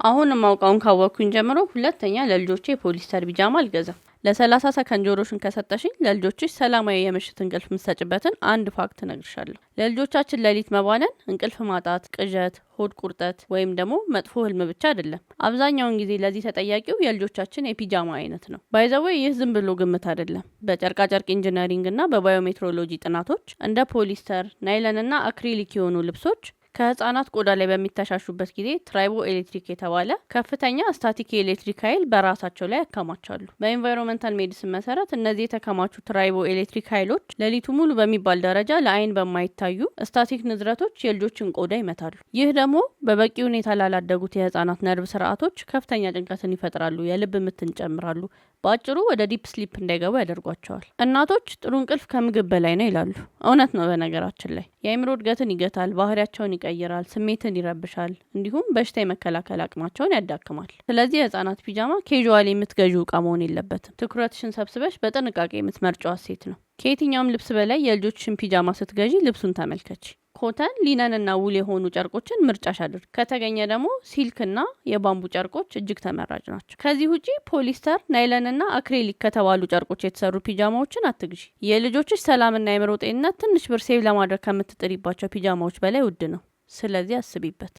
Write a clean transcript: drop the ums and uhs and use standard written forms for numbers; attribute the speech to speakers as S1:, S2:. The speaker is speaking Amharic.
S1: አሁን ማውቃውን ካወቅኩኝ ጀምሮ ሁለተኛ ለልጆቼ የፖሊስተር ቢጃማ አልገዛም። ለ30 ሰከንድ ጆሮሽን ከሰጠሽኝ ለልጆችሽ ሰላማዊ የምሽት እንቅልፍ የምትሰጭበትን አንድ ፋክት እነግርሻለሁ። ለልጆቻችን ሌሊት መባነን እንቅልፍ ማጣት፣ ቅዠት፣ ሆድ ቁርጠት ወይም ደግሞ መጥፎ ህልም ብቻ አይደለም። አብዛኛውን ጊዜ ለዚህ ተጠያቂው የልጆቻችን የፒጃማ አይነት ነው። ባይዘዌ ይህ ዝም ብሎ ግምት አይደለም። በጨርቃ ጨርቅ ኢንጂነሪንግ እና በባዮሜትሮሎጂ ጥናቶች እንደ ፖሊስተር፣ ናይለን እና አክሪሊክ የሆኑ ልብሶች ከህፃናት ቆዳ ላይ በሚተሻሹበት ጊዜ ትራይቦ ኤሌክትሪክ የተባለ ከፍተኛ ስታቲክ ኤሌክትሪክ ኃይል በራሳቸው ላይ ያከማቻሉ። በኤንቫይሮንመንታል ሜዲሲን መሰረት እነዚህ የተከማቹ ትራይቦ ኤሌክትሪክ ኃይሎች ሌሊቱ ሙሉ በሚባል ደረጃ ለአይን በማይታዩ ስታቲክ ንዝረቶች የልጆችን ቆዳ ይመታሉ። ይህ ደግሞ በበቂ ሁኔታ ላላደጉት የህፃናት ነርቭ ስርዓቶች ከፍተኛ ጭንቀትን ይፈጥራሉ፣ የልብ ምትን ይጨምራሉ። በአጭሩ ወደ ዲፕ ስሊፕ እንዳይገቡ ያደርጓቸዋል። እናቶች ጥሩ እንቅልፍ ከምግብ በላይ ነው ይላሉ። እውነት ነው። በነገራችን ላይ የአእምሮ እድገትን ይገታል፣ ባህሪያቸውን ይቀይራል፣ ስሜትን ይረብሻል፣ እንዲሁም በሽታ የመከላከል አቅማቸውን ያዳክማል። ስለዚህ የህፃናት ፒጃማ ኬዥዋል የምትገዢው እቃ መሆን የለበትም። ትኩረትሽን ሰብስበሽ በጥንቃቄ የምትመርጫው ሴት ነው። ከየትኛውም ልብስ በላይ የልጆችሽን ፒጃማ ስትገዢ ልብሱን ተመልከች። ኮተን፣ ሊነን እና ውል የሆኑ ጨርቆችን ምርጫሽ አድርግ። ከተገኘ ደግሞ ሲልክ እና የባምቡ ጨርቆች እጅግ ተመራጭ ናቸው። ከዚህ ውጪ ፖሊስተር፣ ናይለን እና አክሪሊክ ከተባሉ ጨርቆች የተሰሩ ፒጃማዎችን አትግዢ። የልጆችሽ ሰላምና የአእምሮ ጤንነት ትንሽ ብር ሴቭ ለማድረግ ከምትጥሪባቸው ፒጃማዎች በላይ ውድ ነው። ስለዚህ አስቢበት።